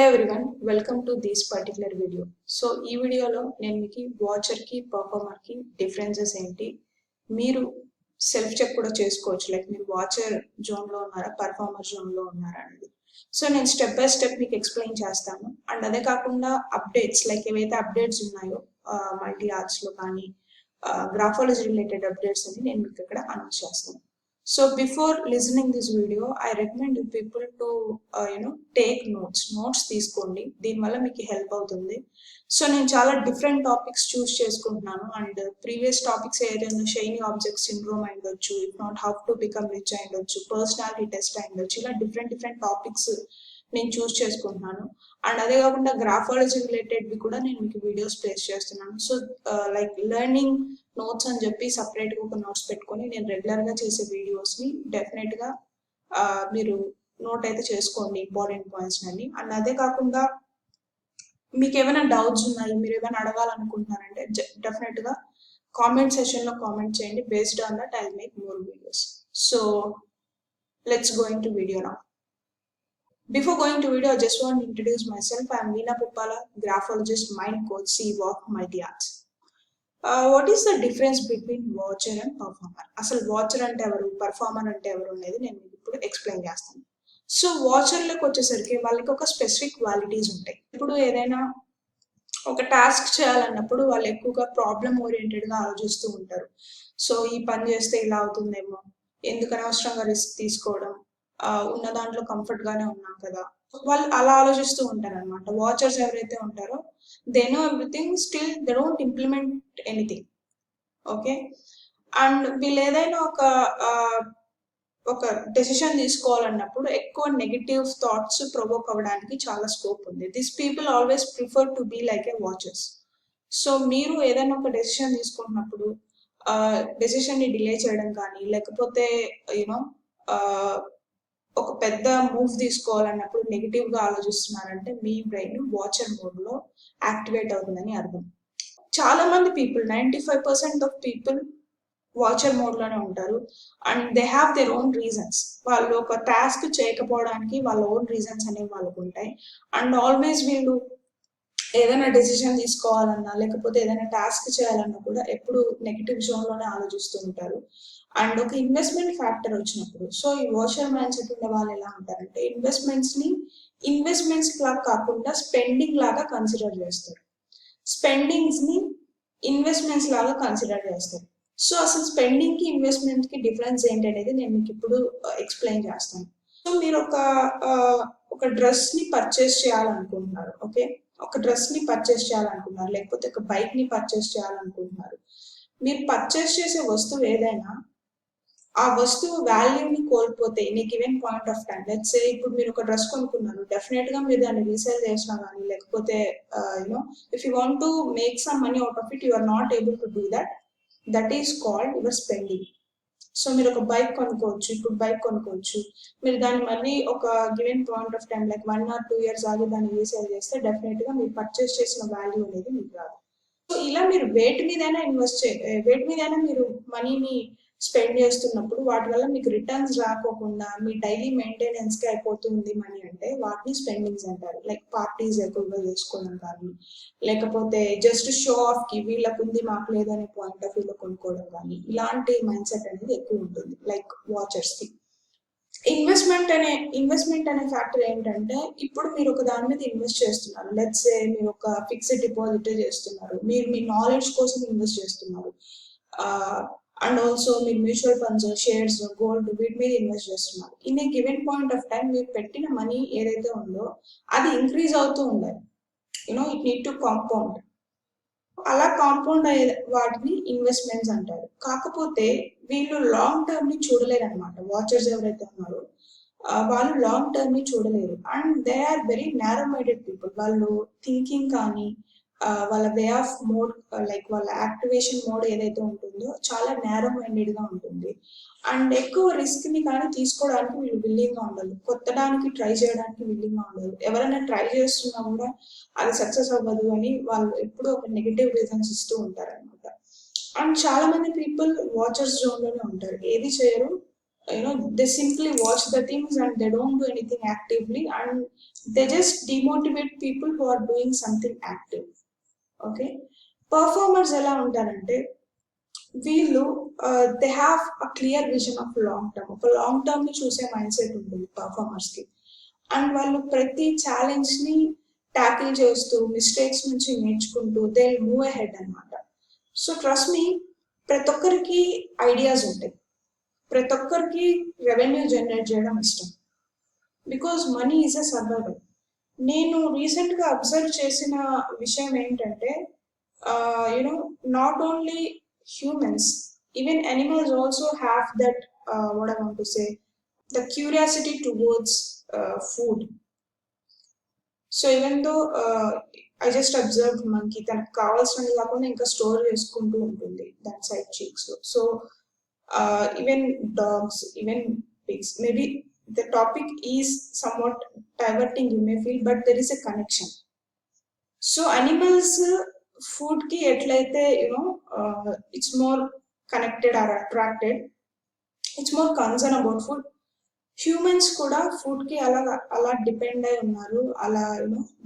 everyone, welcome to this particular video. So ఈ వీడియోలో నేను మీకు వాచర్ కి పర్ఫార్మర్ కి డిఫరెన్సెస్ ఏంటి, మీరు సెల్ఫ్ చెక్ కూడా చేసుకోవచ్చు, లైక్ మీరు వాచర్ జోన్ లో ఉన్నారా పర్ఫార్మర్ జోన్ లో ఉన్నారా అనేది. సో నేను స్టెప్ బై స్టెప్ మీకు ఎక్స్ప్లెయిన్ చేస్తాను. అండ్ అదే కాకుండా అప్డేట్స్, లైక్ ఏవైతే అప్డేట్స్ ఉన్నాయో మల్టీ ఆర్ట్స్ లో కానీ గ్రాఫాలజీ రిలేటెడ్ అప్డేట్స్ అని నేను మీకు ఇక్కడ అనౌన్స్ చేస్తాను. So before listening this video, I recommend you people to take notes తీసుకోండి, దీనివల్ల మీకు హెల్ప్ అవుతుంది. సో నేను చాలా డిఫరెంట్ టాపిక్స్ చూస్ చేసుకుంటున్నాను. అండ్ ప్రీవియస్ టాపిక్స్ ఏదైనా షైనీ ఆబ్జెక్ట్ సిండ్రోమ్ అయ్యొచ్చు, if not how to become rich అయ్యొచ్చు, పర్సనాలిటీ టెస్ట్ అయ్యొచ్చు, ఇలా డిఫరెంట్ టాపిక్స్ నేను చూస్ చేసుకుంటున్నాను. అండ్ అదే కాకుండా గ్రాఫాలజీ రిలేటెడ్వి కూడా నేను మీకు వీడియోస్ ప్లేస్ చేస్తున్నాను. సో లైక్ లెర్నింగ్ నోట్స్ అని చెప్పి సపరేట్గా ఒక నోట్స్ పెట్టుకొని నేను రెగ్యులర్గా చేసే వీడియోస్ని డెఫినెట్గా మీరు నోట్ అయితే చేసుకోండి, ఇంపార్టెంట్ పాయింట్స్ అన్ని. అండ్ అదే కాకుండా మీకు ఏమైనా డౌట్స్ ఉన్నాయి, మీరు ఏమైనా అడగాలనుకుంటున్నారంటే డెఫినెట్గా కామెంట్ సెషన్లో కామెంట్ చేయండి. Based on that I will make more videos. So let's go in to video now. Before going to video, I just want to introduce myself. I am Veena Puppala, graphologist, mind coach, CWalk, Multi Arts. What is the difference between watcher and performer? అసలు watcher అంటే ఎవరు, performer అంటే ఎవరు అనేది నేను ఇప్పుడు explain చేస్తాను. So వాచర్లకు వచ్చేసరికి వాళ్ళకి ఒక స్పెసిఫిక్ క్వాలిటీస్ ఉంటాయి. ఇప్పుడు ఏదైనా ఒక టాస్క్ చేయాలన్నప్పుడు వాళ్ళు ఎక్కువగా ప్రాబ్లమ్ ఓరియంటెడ్గా ఆలోచిస్తూ ఉంటారు. సో ఈ పని చేస్తే ఇలా అవుతుందేమో, ఎందుకు అనవసరంగా రిస్క్ తీసుకోవడం, ఉన్న దాంట్లో కంఫర్ట్ గానే ఉన్నాం కదా, వాళ్ళు అలా ఆలోచిస్తూ ఉంటారు అనమాట. వాచర్స్ ఎవరైతే ఉంటారో they know everything, still they don't implement anything. Okay, and వీళ్ళు ఏదైనా ఒక డెసిషన్ తీసుకోవాలన్నప్పుడు ఎక్కువ నెగటివ్ థాట్స్ ప్రొవోక్ అవ్వడానికి చాలా స్కోప్ ఉంది. This people always prefer to be like a watchers. So మీరు ఏదైనా ఒక డెసిషన్ తీసుకున్నప్పుడు డెసిషన్ ని డిలే చేయడం కానీ, లేకపోతే యూనో ఒక పెద్ద మూవ్ తీసుకోవాలన్నప్పుడు నెగిటివ్ గా ఆలోచిస్తున్నారంటే మీ బ్రెయిన్ వాచర్ మోడ్ లో యాక్టివేట్ అవుతుందని అర్థం. చాలా మంది people, 95% of people watcher mode లోనే ఉంటారు. And they have their own reasons. వాళ్ళు ఒక టాస్క్ చేయకపోవడానికి వాళ్ళ ఓన్ రీజన్స్ అనేవి వాళ్ళకు ఉంటాయి. అండ్ ఆల్వేస్ వీళ్ళు ఏదైనా డెసిషన్ తీసుకోవాలన్నా, లేకపోతే ఏదైనా టాస్క్ చేయాలన్నా కూడా ఎప్పుడు నెగిటివ్ జోన్ లోనే ఆలోచిస్తూ ఉంటారు. అండ్ ఒక ఇన్వెస్ట్మెంట్ ఫ్యాక్టర్ వచ్చినప్పుడు, సో ఈ వాచర్ మైండ్ సెట్ ఉన్న వాళ్ళు ఎలా ఉంటారంటే ఇన్వెస్ట్మెంట్స్ లాగా కాకుండా స్పెండింగ్ లాగా కన్సిడర్ చేస్తారు, స్పెండింగ్స్ ని ఇన్వెస్ట్మెంట్స్ లాగా కన్సిడర్ చేస్తారు. సో అసలు స్పెండింగ్ కి ఇన్వెస్ట్మెంట్ కి డిఫరెన్స్ ఏంటి అనేది నేను మీకు ఇప్పుడు ఎక్స్ప్లెయిన్ చేస్తాను. సో మీరు ఒక డ్రెస్ ని పర్చేస్ చేయాలనుకుంటున్నారు. ఓకే, ఒక డ్రెస్ ని పర్చేస్ చేయాలనుకుంటున్నారు, లేకపోతే ఒక బైక్ ని పర్చేస్ చేయాలనుకుంటున్నారు. మీరు పర్చేస్ చేసే వస్తువు ఏదైనా ఆ వస్తువు వాల్యూని కోల్పోతే in a given point of time, let's say ఇప్పుడు మీరు ఒక డ్రెస్ కొనుక్కున్నారు, డెఫినెట్ గా మీరు దాన్ని రీసేల్ చేసినా కానీ, లేకపోతే if you want to make some money out of it, you are not able to do that is called your spending. So మీరు ఒక బైక్ కొనుక్కోవచ్చు, ఇప్పుడు బైక్ కొనుక్కోవచ్చు, మీరు దాన్ని మళ్ళీ ఒక given point of time like 1 or 2 years ఆగి దాన్ని రీసేల్ చేస్తే డెఫినెట్ గా మీరు పర్చేస్ చేసిన వాల్యూ అనేది మీకు రాదు. సో ఇలా మీరు వేటి మీదైనా మీరు మనీని స్పెండ్ చేస్తున్నప్పుడు వాటి వల్ల మీకు రిటర్న్స్ రాకోకుండా మీ డైలీ మెయింటెనెన్స్ కి అయిపోతుంది మనీ అంటే వాటిని స్పెండింగ్స్ అంటారు. లైక్ పార్టీస్ ఎక్కువగా చేసుకోవడం కానీ, లేకపోతే జస్ట్ షో ఆఫ్ కి వీళ్ళకు ఉంది మాకు లేదనే పాయింట్ ఆఫ్ వ్యూలో కొనుక్కోవడం కానీ, ఇలాంటి మైండ్ సెట్ అనేది ఎక్కువ ఉంటుంది లైక్ వాచర్స్ కి. ఇన్వెస్ట్మెంట్ అనే ఫ్యాక్టర్ ఏంటంటే, ఇప్పుడు మీరు ఒక దాని మీద ఇన్వెస్ట్ చేస్తున్నారు, లెట్స్ సే మీరు ఒక ఫిక్స్డ్ డిపాజిట్ చేస్తున్నారు, మీరు మీ నాలెడ్జ్ కోసం ఇన్వెస్ట్ చేస్తున్నారు, అండ్ ఆల్సో మీరు మ్యూచువల్ ఫండ్స్, షేర్స్, గోల్డ్ వీటి మీద ఇన్వెస్ట్ చేస్తున్నారు. In a given point of time మీరు పెట్టిన మనీ ఏదైతే ఉందో అది ఇంక్రీజ్ అవుతూ ఉండాలి. It need to compound. అలా కాంపౌండ్ అయ్యే వాటిని ఇన్వెస్ట్మెంట్స్ అంటారు. కాకపోతే వీళ్ళు లాంగ్ టర్మ్ ని చూడలేరు అనమాట. వాచర్స్ ఎవరైతే ఉన్నారో వాళ్ళు లాంగ్ టర్మ్ ని చూడలేరు. And they are very narrow minded people. వాళ్ళు థింకింగ్ కానీ, వాళ్ళ వే ఆఫ్ మోడ్, లైక్ వాళ్ళ యాక్టివేషన్ మోడ్ ఏదైతే ఉంటుందో చాలా నారో మైండెడ్ గా ఉంటుంది. అండ్ ఎక్కువ రిస్క్ ని కానీ తీసుకోవడానికి వీళ్ళు విల్లింగ్ గా ఉండరు, కొత్తడానికి ట్రై చేయడానికి విల్లింగ్ గా ఉండరు. ఎవరైనా ట్రై చేస్తున్నా కూడా అది సక్సెస్ అవ్వదు అని వాళ్ళు ఎప్పుడూ ఒక నెగిటివ్ రీజన్స్ ఇస్తూ ఉంటారు అనమాట. అండ్ చాలా మంది పీపుల్ వాచర్స్ జోన్ లోనే ఉంటారు, ఏది చేయరు, they simply watch the things and they don't do anything actively, and they just demotivate people who are doing something active. Okay, performers ఎలా ఉంటారంటే వీళ్ళు they have a clear vision of long term, ఒక long term ని చూసే mind set ఉంటుంది performers కి. And వాళ్ళు ప్రతి ఛాలెంజ్ ని ట్యాకిల్ చేస్తూ మిస్టేక్స్ నుంచి నేర్చుకుంటూ దే మూవ్ అహెడ్ అనమాట. సో ట్రస్ట్ మీ, ప్రతి ఒక్కరికి ఐడియాస్ ఉంటాయి, ప్రతి ఒక్కరికి రెవెన్యూ జనరేట్ చేయడం ఇష్టం, because money is a survival. నేను రీసెంట్గా అబ్జర్వ్ చేసిన విషయం ఏంటంటే, not only humans, even animals also have that, what I want to say, the curiosity towards food. So even though I just observed monkey తనకు కావాల్సినది కాకుండా ఇంకా స్టోర్ చేసుకుంటూ ఉంటుంది దాని side cheeks. So even dogs, even pigs, maybe the topic is somewhat diverting, you may feel, but there is a connection. So animals food ki ఎట్లయితే it's more connected or attracted, it's more concerned about food. Humans కూడా food కి అలా depend అయి ఉన్నారు. అలా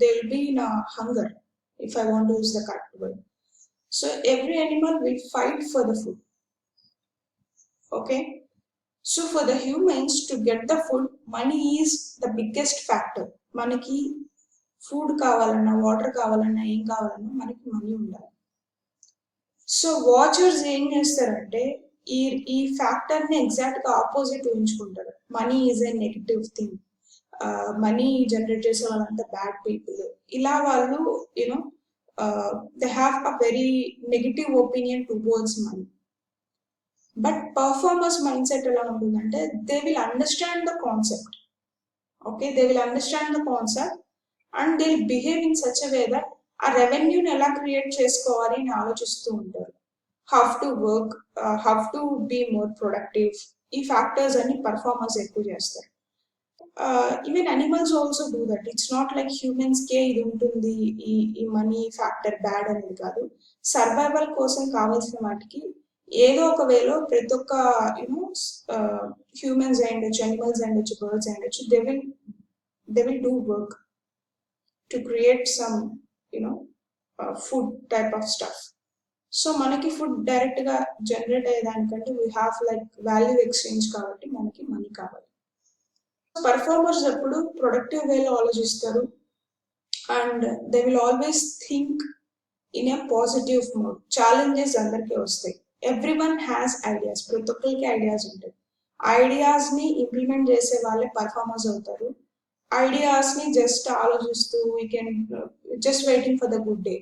they will be in hunger, if I want use the correct word. So every animal will fight for the food. Okay, so for the humans to get the food, money is the biggest factor. మనకి food కావాలన్నా, water కావాలన్నా, ఏం కావాలన్నా మనకి money ఉండాలి. So watchers ఏం చేస్తారంటే ఈ ఫ్యాక్టర్ ని ఎగ్జాక్ట్ గా ఆపోజిట్ ఊహించుకుంటారు. Money is a negative thing, money generate చేసే వాళ్ళంతా బ్యాడ్ పీపుల్, ఇలా వాళ్ళు they have a very negative opinion towards money. But performers mind set ఎలా ఉంటుందంటే, they will understand the concept. Okay, they will understand the concept and they will behave in such a way that ఆ రెవెన్యూని ఎలా create చేసుకోవాలి అని ఆలోచిస్తూ ఉంటారు. How to work, how to be more productive, ఈ ఫ్యాక్టర్స్ అన్ని పర్ఫార్మర్స్ ఎక్కువ చేస్తారు. Even animals also do that. It's not like humans కే ఇది ఉంటుంది, ఈ మనీ ఫ్యాక్టర్ బ్యాడ్ అనేది కాదు. సర్వైవల్ కోసం కావాల్సిన వాటికి ఏదో ఒక వేలో ప్రతి ఒక్క హ్యూమన్స్ అయ్యుండొచ్చు, అనిమల్స్ అయ్యుండొచ్చు, బర్డ్స్ అయ్యుండొచ్చు, they will do work to create some food type of stuff. So మనకి ఫుడ్ డైరెక్ట్ గా జనరేట్ అయ్యేదానికంటే we have like value exchange, కాబట్టి మనకి మనీ కావాలి. పర్ఫార్మర్స్ ఎప్పుడు ప్రొడక్టివ్ వేలో ఆలోచిస్తారు and they will always think in a positive mode. Challenges అందరికీ వస్తాయి, ఎవ్రీ వన్ హ్యాస్ ఐడియాస్, ప్రతి ఒక్కరికి ఐడియాస్ ఉంటాయి. ఐడియాస్ ని ఇంప్లిమెంట్ చేసే వాళ్ళే పర్ఫార్మర్స్ అవుతారు. ఐడియాస్ ని జస్ట్ ఆలోచిస్తూ we can just waiting for the good day,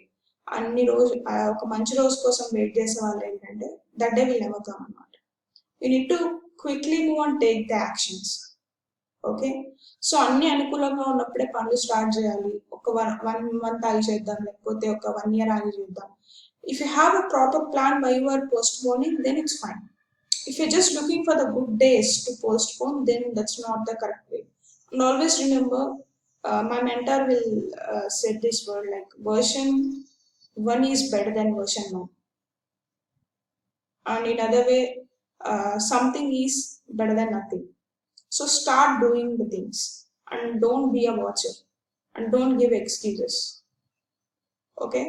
అన్ని రోజు ఒక మంచి రోజు కోసం వెయిట్ చేసే వాళ్ళు ఏంటంటే that day will never come అన్నమాట. You need to quickly move and take the actions. Okay, so అన్ని అనుకూలంగా ఉన్నప్పుడే పనులు స్టార్ట్ చేయాలి. ఒక 1 month ఆగి చేద్దాం, లేకపోతే ఒక 1 year ఆగి చేద్దాం. If you have a proper plan by you are postponing, then it's fine. If you just looking for the good days to postpone, then that's not the correct way. And always remember, my mentor will said this word, like version 1 is better than version 1. And in other way, something is better than nothing. So start doing the things and don't be a watcher and don't give excuses. Okay,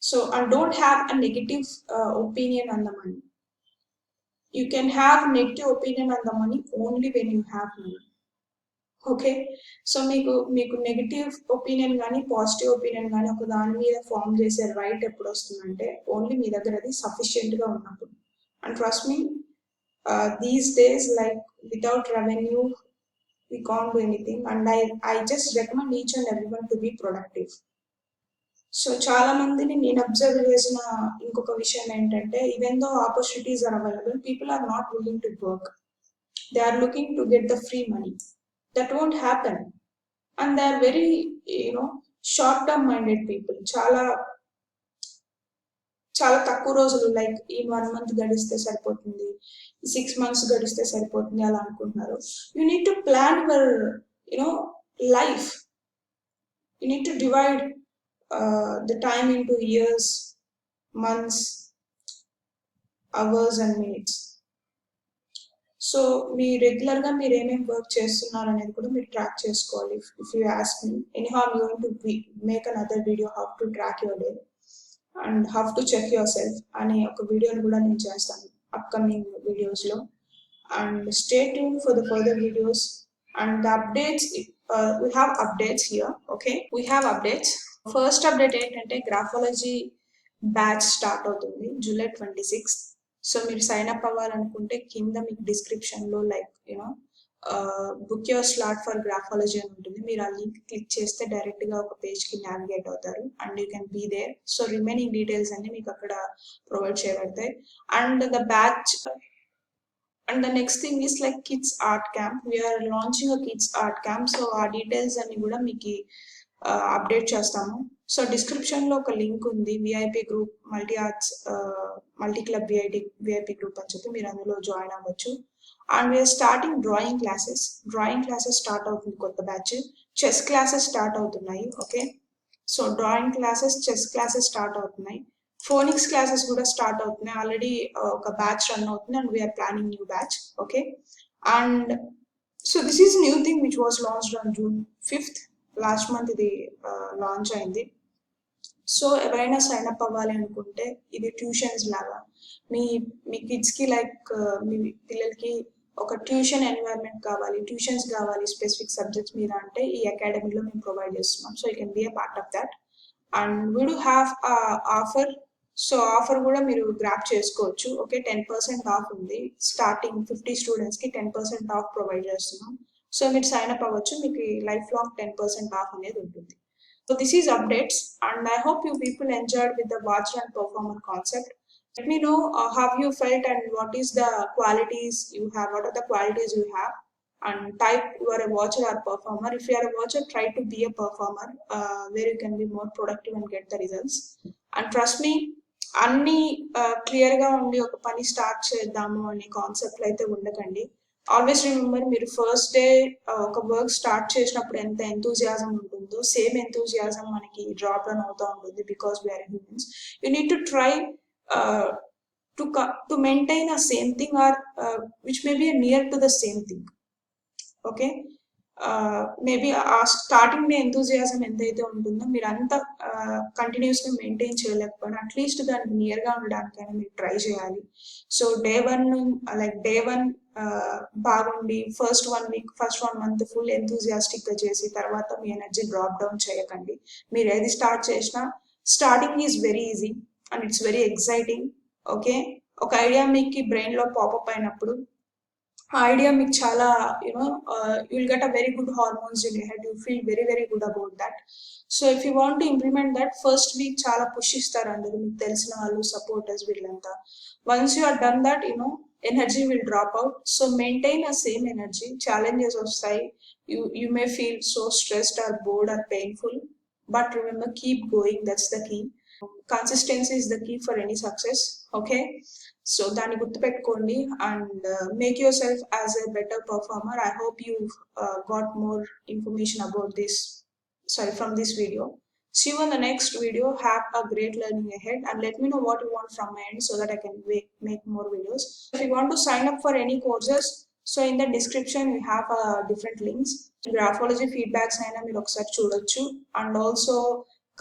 so and don't have a negative opinion on the money. You can have negative opinion on the money only when you have money. Okay, so మీకు negative opinion కానీ positive opinion కానీ ఒక దాని మీద form చేసే right ఎప్పుడు వస్తుందంటే only మీ దగ్గర అది సఫిషియెంట్ గా ఉన్నప్పుడు. And trust me, these days like without revenue we can't do anything. And I just recommend each and every one to be productive. So చాలా మందిని నేను అబ్జర్వ్ చేసిన ఇంకొక విషయం ఏంటంటే, even though opportunities are available, people are not willing to work. They are looking to get the free money. That won't happen. And they are very short term minded people. చాలా తక్కువ రోజులు, like ఈ 1 month గడిస్తే సరిపోతుంది, 6 months గడిస్తే సరిపోతుంది అలా అనుకుంటున్నారు. You need to plan your life. You need to divide the time into years, months, hours and minutes. So మీ రెగ్యులర్గా మీరు ఏమేమి వర్క్ చేస్తున్నారు అనేది కూడా మీరు ట్రాక్ చేసుకోవాలి. If you ask me anyhow I'm going to make another video how to track your day and how to check yourself అనే ఒక వీడియోని కూడా నేను చేస్తాను అప్కమింగ్ వీడియోస్లో. And stay tuned for the further videos and the updates. We have updates here. Okay, we have updates. First update ఏంటంటే graphology batch start అవుతుంది July 26th. So మీరు సైన్ అప్ అవ్వాలనుకుంటే కింద మీకు డిస్క్రిప్షన్లో like you know book your slot for graphology అని ఉంటుంది. మీరు ఆ లింక్ క్లిక్ చేస్తే డైరెక్ట్గా ఒక పేజ్కి నావిగేట్ అవుతారు and you can be there. So remaining details అన్ని మీకు అక్కడ ప్రొవైడ్ చేయబడతాయి. And the batch and the next thing is like kids art camp. We are launching a kids art camp. So our details and kuda meeki update chestamu. So description lo oka link undi VIP group multi arts multi club VIP group ani cheppi meer andulo join avvachu. And we are starting drawing classes start avutundi kotta batch. Chess classes start avutunnayi. Okay, so drawing classes, chess classes start avutunnayi. Phonics classes కూడా start అవుతున్నాయి. Already ఒక batch run అవుతుంది and we're planning new batch. Okay, and so this is new thing which was launched on June 5th. Last month ఇది launch అయింది. సో ఎవరైనా sign up అవ్వాలి అనుకుంటే ఇది ట్యూషన్స్ లాగా మీ కిడ్స్కి లైక్ మీ పిల్లలకి ఒక ట్యూషన్ ఎన్వైరన్మెంట్ కావాలి, ట్యూషన్స్ కావాలి స్పెసిఫిక్ సబ్జెక్ట్స్ మీద అంటే ఈ అకాడమీలో మేము ప్రొవైడ్ చేస్తున్నాం. So you can be a part of that. And we do have offer. So offer కూడా మీరు గ్రాప్ చేసుకోవచ్చు. ఓకే, 10% ఆఫ్ ఉంది. స్టార్టింగ్ 50 స్టూడెంట్స్కి 10% ఆఫ్ ప్రొవైడ్ చేస్తున్నాం. సో మీరు సైన్ అప్ అవ్వచ్చు, మీకు లైఫ్ లాంగ్ 10% ఆఫ్ అనేది ఉంటుంది. So this is updates and I hope you people enjoyed with the watcher and performer concept. Let me know how you felt and what is the qualities you have, what are the qualities you have, and type you are a watcher or performer. If you are a watcher, try to be a performer where you can be more productive and get the results. And trust me, అన్ని క్లియర్గా ఉండి ఒక పని start చేద్దాము అనే కాన్సెప్ట్లు అయితే ఉండకండి. ఆల్వేస్ రిమెంబర్, మీరు ఫస్ట్ డే ఒక వర్క్ స్టార్ట్ చేసినప్పుడు ఎంత ఎంతూజియాజం ఉంటుందో సేమ్ ఎంతూజియాజం మనకి డ్రాప్ డౌన్ అవుతూ ఉంటుంది because we're humans. You need to try to maintain a same thing or which may be near to the same thing. Okay, maybe ఆ starting day enthusiasm ఎంతైతే ఉంటుందో మీరు అంతా కంటిన్యూస్గా మెయింటైన్ చేయలేకపోయినా అట్లీస్ట్ దానికి నియర్గా ఉండడానికైనా మీరు ట్రై చేయాలి. సో డే వన్ బాగుండి first 1 week first 1 month full ఎంతూజియాస్టిక్గా చేసి తర్వాత మీ ఎనర్జీ డ్రాప్ డౌన్ చేయకండి. మీరు ఏది స్టార్ట్ చేసినా starting is very easy and it's very exciting. Okay, ఒక ఐడియా మీకు బ్రెయిన్లో పాపప్ అయినప్పుడు ఆ ఐడియా మీకు చాలా you know you will get a very good hormones in your head. You feel very very good about that. So if you want to implement that first week చాలా push ఇస్తారు అందరూ, మీకు తెలిసిన వాళ్ళు, సపోర్టర్స్, వీళ్ళంతా. Once you are done that you know energy will drop out. So maintain a same energy. Challenges వస్తాయి, you may feel so stressed or bored or painful, but remember keep going, that's the key. Consistency is the key for any success. Okay, so దాన్ని గుర్తుపెట్టుకోండి and make yourself as a better performer. I hope you got more information about this from this video. See you in the next video. Have a great learning ahead and let me know what you want from my end so that I can make more videos. If you want to sign up for any courses, so in the description we have different links. Graphology feedbacks అయినా మీరు ఒకసారి చూడొచ్చు and also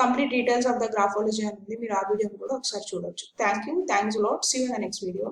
complete details of the graphology అనేది మీరు ఆ వీడియోని కూడా ఒకసారి చూడొచ్చు. Thanks a lot. See you in the next video.